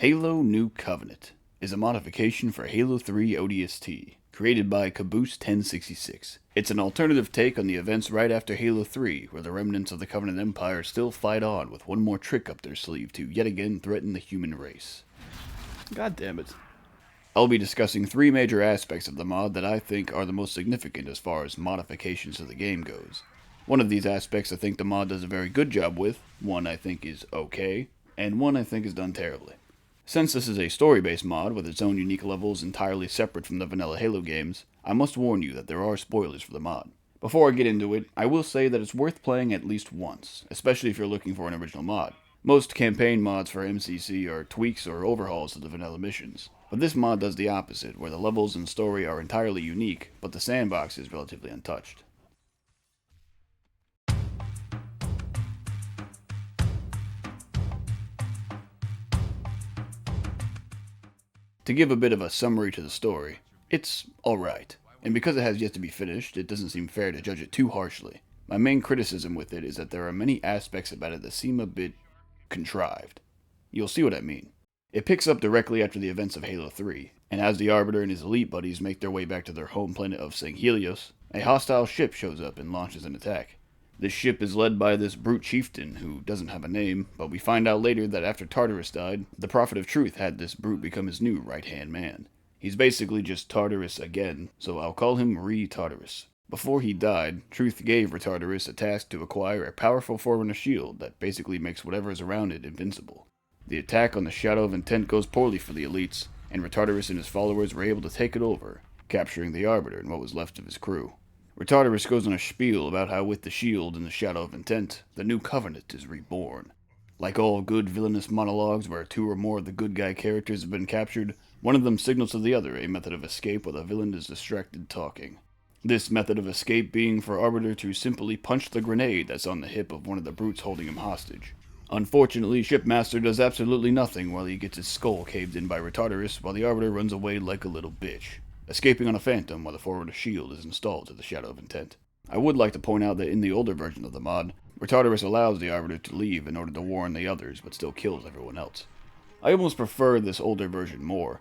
Halo New Covenant is a modification for Halo 3 ODST, created by Caboose 1066. It's an alternative take on the events right after Halo 3, where the remnants of the Covenant Empire still fight on with one more trick up their sleeve to yet again threaten the human race. God damn it. I'll be discussing three major aspects of the mod that I think are the most significant as far as modifications to the game goes. One of these aspects I think the mod does a very good job with, one I think is okay, and one I think is done terribly. Since this is a story-based mod with its own unique levels entirely separate from the vanilla Halo games, I must warn you that there are spoilers for the mod. Before I get into it, I will say that it's worth playing at least once, especially if you're looking for an original mod. Most campaign mods for MCC are tweaks or overhauls to the vanilla missions, but this mod does the opposite, where the levels and story are entirely unique, but the sandbox is relatively untouched. To give a bit of a summary to the story, it's alright, and because it has yet to be finished, it doesn't seem fair to judge it too harshly. My main criticism with it is that there are many aspects about it that seem a bit contrived. You'll see what I mean. It picks up directly after the events of Halo 3, and as the Arbiter and his elite buddies make their way back to their home planet of Sanghelios, a hostile ship shows up and launches an attack. This ship is led by this brute chieftain who doesn't have a name, but we find out later that after Tartarus died, the Prophet of Truth had this brute become his new right-hand man. He's basically just Tartarus again, so I'll call him Re-Tartarus. Before he died, Truth gave Retartarus a task to acquire a powerful Forerunner shield that basically makes whatever is around it invincible. The attack on the Shadow of Intent goes poorly for the elites, and Retartarus and his followers were able to take it over, capturing the Arbiter and what was left of his crew. Retartarus goes on a spiel about how with the shield and the Shadow of Intent, the New Covenant is reborn. Like all good villainous monologues where two or more of the good guy characters have been captured, one of them signals to the other a method of escape while the villain is distracted talking. This method of escape being for Arbiter to simply punch the grenade that's on the hip of one of the brutes holding him hostage. Unfortunately, Shipmaster does absolutely nothing while he gets his skull caved in by Retartarus while the Arbiter runs away like a little bitch, escaping on a Phantom while the Forerunner shield is installed to the Shadow of Intent. I would like to point out that in the older version of the mod, Retartarus allows the Arbiter to leave in order to warn the others, but still kills everyone else. I almost prefer this older version more.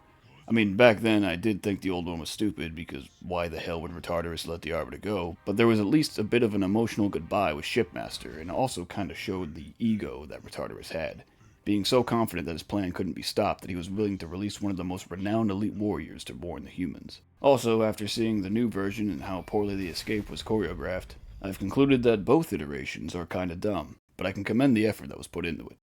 I mean, back then I did think the old one was stupid, because why the hell would Retartarus let the Arbiter go, but there was at least a bit of an emotional goodbye with Shipmaster, and it also kinda showed the ego that Retartarus had, being so confident that his plan couldn't be stopped that he was willing to release one of the most renowned elite warriors to warn the humans. Also, after seeing the new version and how poorly the escape was choreographed, I've concluded that both iterations are kinda dumb, but I can commend the effort that was put into it.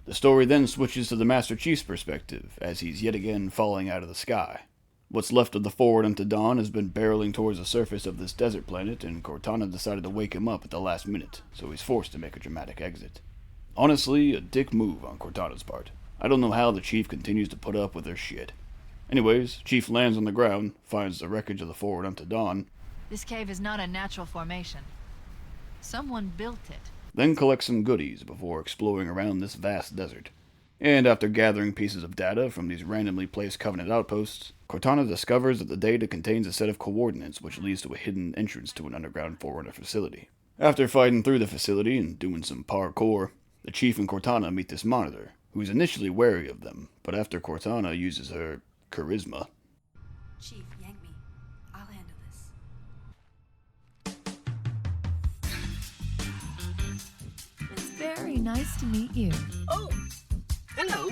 The story then switches to the Master Chief's perspective, as he's yet again falling out of the sky. What's left of the Forward Unto Dawn has been barreling towards the surface of this desert planet, and Cortana decided to wake him up at the last minute, so he's forced to make a dramatic exit. Honestly, a dick move on Cortana's part. I don't know how the Chief continues to put up with their shit. Anyways, Chief lands on the ground, finds the wreckage of the Forward Unto Dawn. This cave is not a natural formation. Someone built it. Then collects some goodies before exploring around this vast desert. And after gathering pieces of data from these randomly placed Covenant outposts, Cortana discovers that the data contains a set of coordinates which leads to a hidden entrance to an underground Forerunner facility. After fighting through the facility and doing some parkour, the Chief and Cortana meet this Monitor, who's initially wary of them, but after Cortana uses her charisma. Chief, yank me. I'll handle this. It's very nice to meet you. Oh, hello.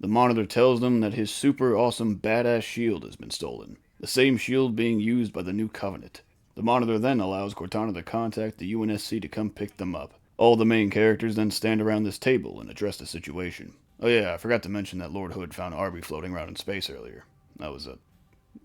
The Monitor tells them that his super awesome badass shield has been stolen, the same shield being used by the New Covenant. The Monitor then allows Cortana to contact the UNSC to come pick them up. All the main characters then stand around this table and address the situation. Oh yeah, I forgot to mention that Lord Hood found Arby floating around in space earlier. That was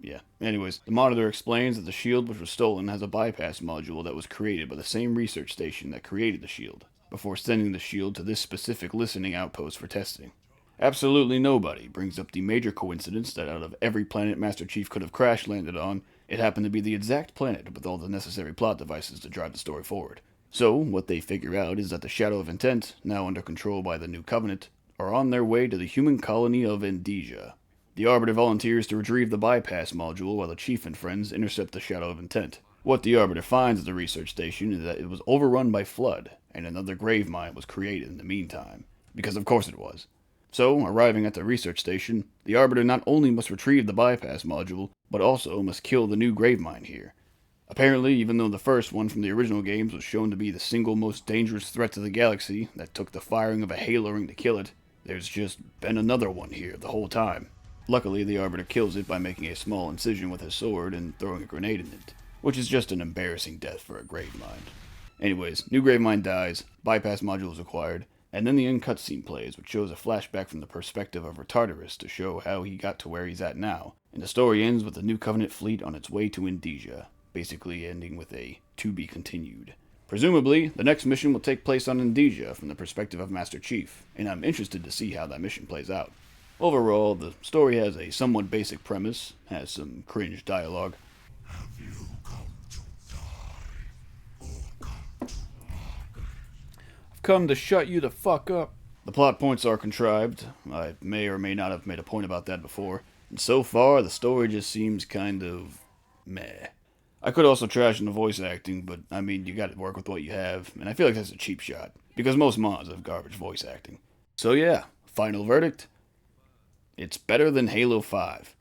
yeah. Anyways, the Monitor explains that the shield which was stolen has a bypass module that was created by the same research station that created the shield, before sending the shield to this specific listening outpost for testing. Absolutely nobody brings up the major coincidence that out of every planet Master Chief could have crash landed on, it happened to be the exact planet with all the necessary plot devices to drive the story forward. So, what they figure out is that the Shadow of Intent, now under control by the New Covenant, are on their way to the human colony of Endesia. The Arbiter volunteers to retrieve the bypass module while the Chief and friends intercept the Shadow of Intent. What the Arbiter finds at the research station is that it was overrun by flood, and another grave mine was created in the meantime. Because of course it was. So, arriving at the research station, the Arbiter not only must retrieve the bypass module, but also must kill the new Gravemind here. Apparently, even though the first one from the original games was shown to be the single most dangerous threat to the galaxy that took the firing of a Halo ring to kill it, there's just been another one here the whole time. Luckily, the Arbiter kills it by making a small incision with his sword and throwing a grenade in it, which is just an embarrassing death for a Gravemind. Anyways, new Gravemind dies, bypass module is acquired, and then the end cutscene plays, which shows a flashback from the perspective of Retardarus to show how he got to where he's at now. And the story ends with the new Covenant fleet on its way to Indesia, basically ending with a to be continued. Presumably, the next mission will take place on Indesia from the perspective of Master Chief, and I'm interested to see how that mission plays out. Overall, the story has a somewhat basic premise, has some cringe dialogue. I've come to shut you the fuck up. The plot points are contrived. I may or may not have made a point about that before. And so far, the story just seems kind of meh. I could also trash in the voice acting, but I mean, you gotta work with what you have, and I feel like that's a cheap shot, because most mods have garbage voice acting. So yeah, final verdict. It's better than Halo 5.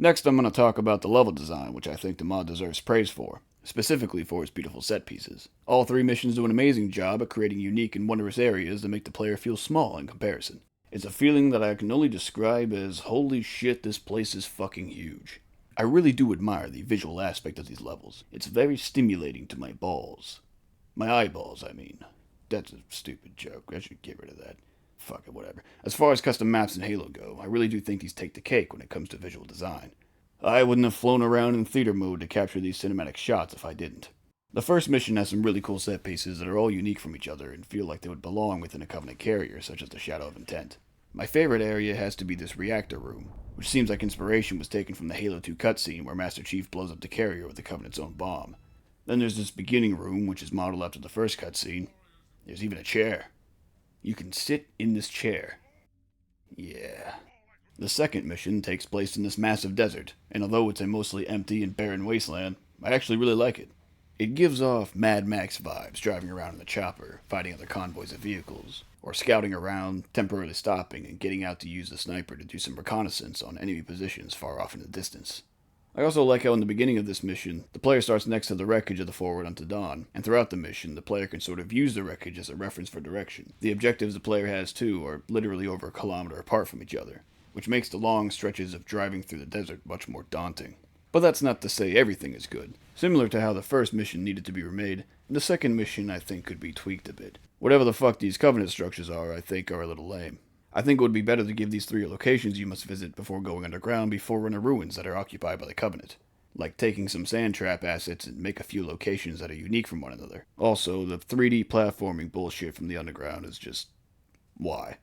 Next, I'm going to talk about the level design, which I think the mod deserves praise for, specifically for its beautiful set pieces. All three missions do an amazing job at creating unique and wondrous areas that make the player feel small in comparison. It's a feeling that I can only describe as, holy shit, this place is fucking huge. I really do admire the visual aspect of these levels. It's very stimulating to my balls. My eyeballs, I mean. That's a stupid joke. I should get rid of that. Fuck it, whatever. As far as custom maps in Halo go, I really do think these take the cake when it comes to visual design. I wouldn't have flown around in theater mode to capture these cinematic shots if I didn't. The first mission has some really cool set pieces that are all unique from each other and feel like they would belong within a Covenant carrier, such as the Shadow of Intent. My favorite area has to be this reactor room, which seems like inspiration was taken from the Halo 2 cutscene where Master Chief blows up the carrier with the Covenant's own bomb. Then there's this beginning room, which is modeled after the first cutscene. There's even a chair. You can sit in this chair. Yeah. The second mission takes place in this massive desert, and although it's a mostly empty and barren wasteland, I actually really like it. It gives off Mad Max vibes driving around in the chopper, fighting other convoys of vehicles, or scouting around, temporarily stopping and getting out to use the sniper to do some reconnaissance on enemy positions far off in the distance. I also like how in the beginning of this mission, the player starts next to the wreckage of the Forward Unto Dawn, and throughout the mission, the player can sort of use the wreckage as a reference for direction. The objectives the player has too are literally over a kilometer apart from each other, which makes the long stretches of driving through the desert much more daunting. But that's not to say everything is good. Similar to how the first mission needed to be remade, the second mission I think could be tweaked a bit. Whatever the fuck these Covenant structures are, I think are a little lame. I think it would be better to give these three locations you must visit before going underground be Forerunner ruins that are occupied by the Covenant. Like taking some sand trap assets and make a few locations that are unique from one another. Also, the 3D platforming bullshit from the underground is just... why?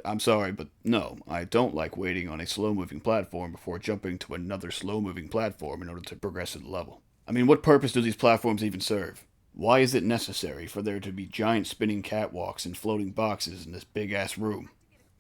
I'm sorry, but no, I don't like waiting on a slow-moving platform before jumping to another slow-moving platform in order to progress to the level. I mean, what purpose do these platforms even serve? Why is it necessary for there to be giant spinning catwalks and floating boxes in this big-ass room?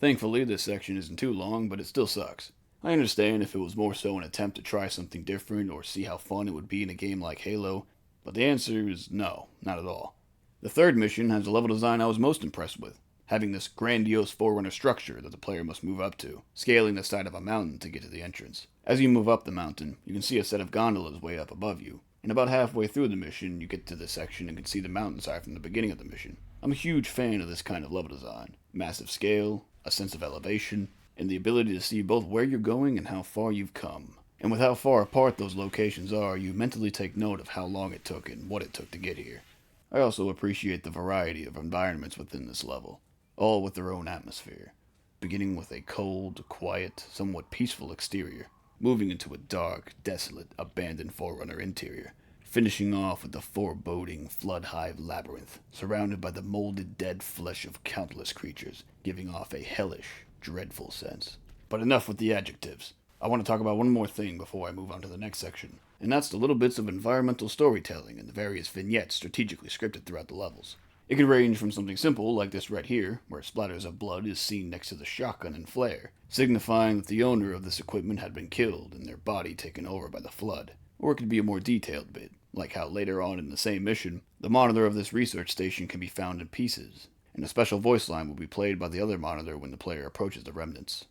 Thankfully, this section isn't too long, but it still sucks. I understand if it was more so an attempt to try something different or see how fun it would be in a game like Halo, but the answer is no, not at all. The third mission has a level design I was most impressed with, having this grandiose Forerunner structure that the player must move up to, scaling the side of a mountain to get to the entrance. As you move up the mountain, you can see a set of gondolas way up above you, and about halfway through the mission, you get to this section and can see the mountainside from the beginning of the mission. I'm a huge fan of this kind of level design. Massive scale, a sense of elevation, and the ability to see both where you're going and how far you've come. And with how far apart those locations are, you mentally take note of how long it took and what it took to get here. I also appreciate the variety of environments within this level, all with their own atmosphere, beginning with a cold, quiet, somewhat peaceful exterior, moving into a dark, desolate, abandoned Forerunner interior, finishing off with the foreboding Flood Hive labyrinth, surrounded by the molded dead flesh of countless creatures, giving off a hellish, dreadful sense. But enough with the adjectives. I want to talk about one more thing before I move on to the next section, and that's the little bits of environmental storytelling and the various vignettes strategically scripted throughout the levels. It could range from something simple like this right here, where splatters of blood is seen next to the shotgun and flare, signifying that the owner of this equipment had been killed and their body taken over by the flood. Or it could be a more detailed bit, like how later on in the same mission, the monitor of this research station can be found in pieces, and a special voice line will be played by the other monitor when the player approaches the remnants.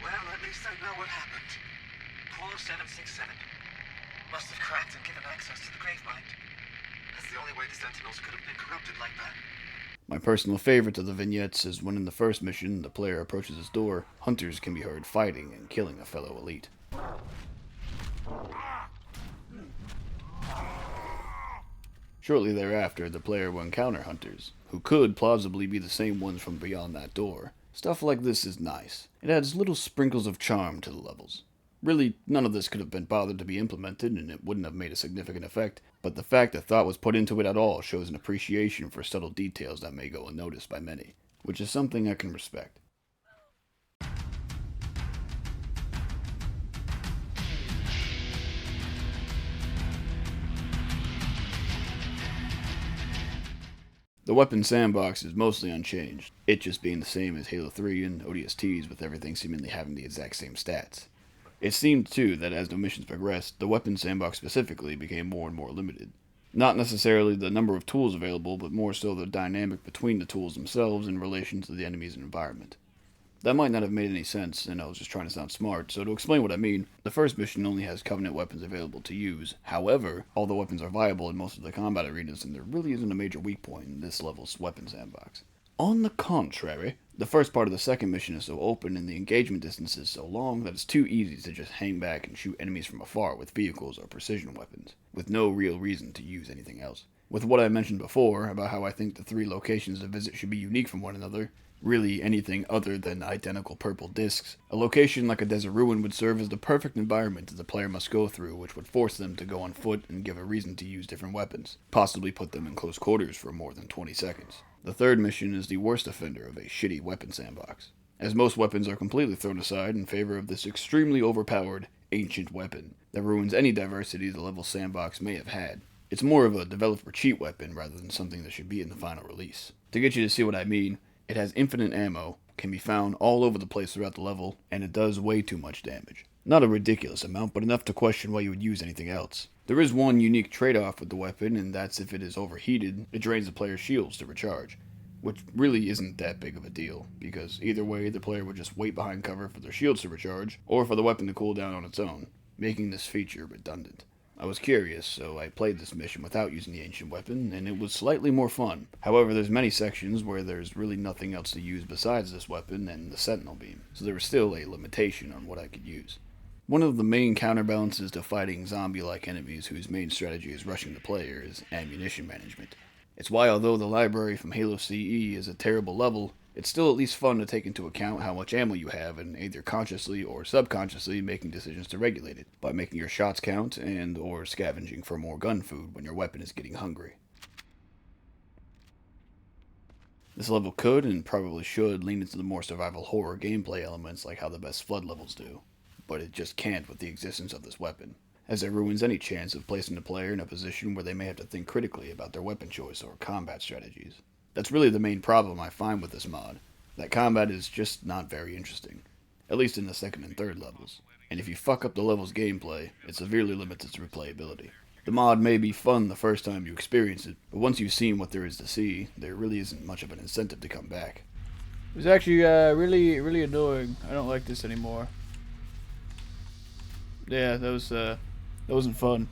Well, at least I know what happened. Poor 767. Must have cracked and given access to the Gravemind. That's the only way the Sentinels could have been corrupted like that. My personal favorite of the vignettes is when in the first mission the player approaches his door, hunters can be heard fighting and killing a fellow elite. Shortly thereafter, the player will encounter hunters, who could plausibly be the same ones from beyond that door. Stuff like this is nice. It adds little sprinkles of charm to the levels. Really, none of this could have been bothered to be implemented, and it wouldn't have made a significant effect, but the fact that thought was put into it at all shows an appreciation for subtle details that may go unnoticed by many, which is something I can respect. The weapon sandbox is mostly unchanged, it just being the same as Halo 3 and ODSTs with everything seemingly having the exact same stats. It seemed, too, that as the missions progressed, the weapon sandbox specifically became more and more limited. Not necessarily the number of tools available, but more so the dynamic between the tools themselves in relation to the enemies and environment. That might not have made any sense, and I was just trying to sound smart, so to explain what I mean, the first mission only has Covenant weapons available to use. However, all the weapons are viable in most of the combat arenas, and there really isn't a major weak point in this level's weapon sandbox. On the contrary, the first part of the second mission is so open and the engagement distance is so long that it's too easy to just hang back and shoot enemies from afar with vehicles or precision weapons, with no real reason to use anything else. With what I mentioned before about how I think the 3 locations to visit should be unique from one another, really anything other than identical purple discs, a location like a desert ruin would serve as the perfect environment that the player must go through, which would force them to go on foot and give a reason to use different weapons, possibly put them in close quarters for more than 20 seconds. The third mission is the worst offender of a shitty weapon sandbox, as most weapons are completely thrown aside in favor of this extremely overpowered, ancient weapon that ruins any diversity the level sandbox may have had. It's more of a developer cheat weapon rather than something that should be in the final release. To get you to see what I mean, it has infinite ammo, can be found all over the place throughout the level, and it does way too much damage. Not a ridiculous amount, but enough to question why you would use anything else. There is one unique trade-off with the weapon, and that's if it is overheated, it drains the player's shields to recharge, which really isn't that big of a deal, because either way the player would just wait behind cover for their shields to recharge, or for the weapon to cool down on its own, making this feature redundant. I was curious, so I played this mission without using the ancient weapon, and it was slightly more fun. However, there's many sections where there's really nothing else to use besides this weapon and the sentinel beam, so there was still a limitation on what I could use. One of the main counterbalances to fighting zombie-like enemies whose main strategy is rushing the player is ammunition management. It's why although the library from Halo CE is a terrible level, it's still at least fun to take into account how much ammo you have and either consciously or subconsciously making decisions to regulate it, by making your shots count and or scavenging for more gun food when your weapon is getting hungry. This level could and probably should lean into the more survival horror gameplay elements like how the best flood levels do, but it just can't with the existence of this weapon, as it ruins any chance of placing the player in a position where they may have to think critically about their weapon choice or combat strategies. That's really the main problem I find with this mod, that combat is just not very interesting, at least in the second and third levels, and if you fuck up the level's gameplay, it severely limits its replayability. The mod may be fun the first time you experience it, but once you've seen what there is to see, there really isn't much of an incentive to come back. It was actually really annoying. I don't like this anymore. Yeah, that wasn't fun.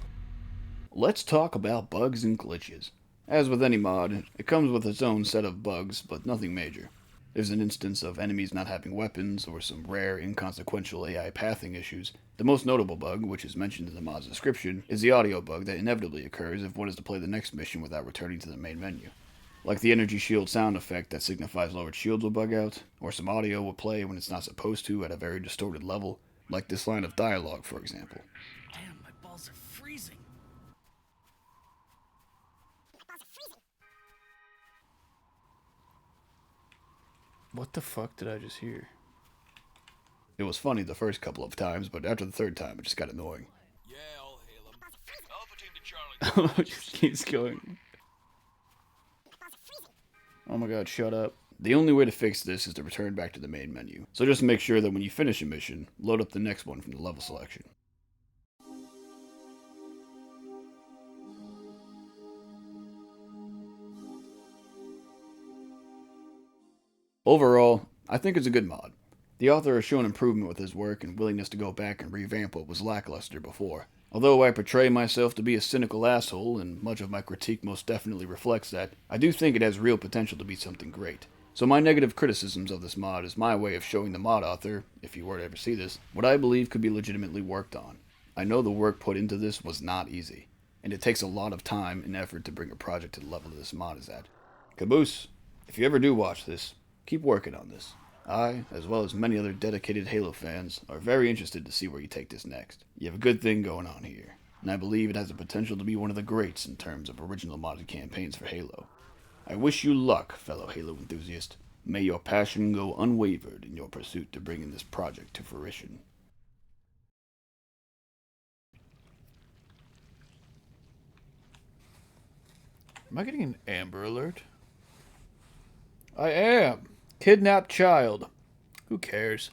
Let's talk about bugs and glitches. As with any mod, it comes with its own set of bugs, but nothing major. There's an instance of enemies not having weapons, or some rare, inconsequential AI pathing issues. The most notable bug, which is mentioned in the mod's description, is the audio bug that inevitably occurs if one is to play the next mission without returning to the main menu. Like the energy shield sound effect that signifies lowered shields will bug out, or some audio will play when it's not supposed to at a very distorted level, like this line of dialogue, for example. Damn, my balls are freezing. What the fuck did I just hear? It was funny the first couple of times, but after the third time it just got annoying. Yeah, I'll hail him. Alpha team to Charlie. It just keeps going. Oh my god, shut up. The only way to fix this is to return back to the main menu. So just make sure that when you finish a mission, load up the next one from the level selection. Overall, I think it's a good mod. The author has shown improvement with his work and willingness to go back and revamp what was lackluster before. Although I portray myself to be a cynical asshole, and much of my critique most definitely reflects that, I do think it has real potential to be something great. So my negative criticisms of this mod is my way of showing the mod author, if you were to ever see this, what I believe could be legitimately worked on. I know the work put into this was not easy, and it takes a lot of time and effort to bring a project to the level this mod is at. Caboose, if you ever do watch this, keep working on this. I, as well as many other dedicated Halo fans, are very interested to see where you take this next. You have a good thing going on here, and I believe it has the potential to be one of the greats in terms of original modded campaigns for Halo. I wish you luck, fellow Halo enthusiast. May your passion go unwavered in your pursuit to bringing this project to fruition. Am I getting an Amber Alert? I am. Kidnapped child. Who cares?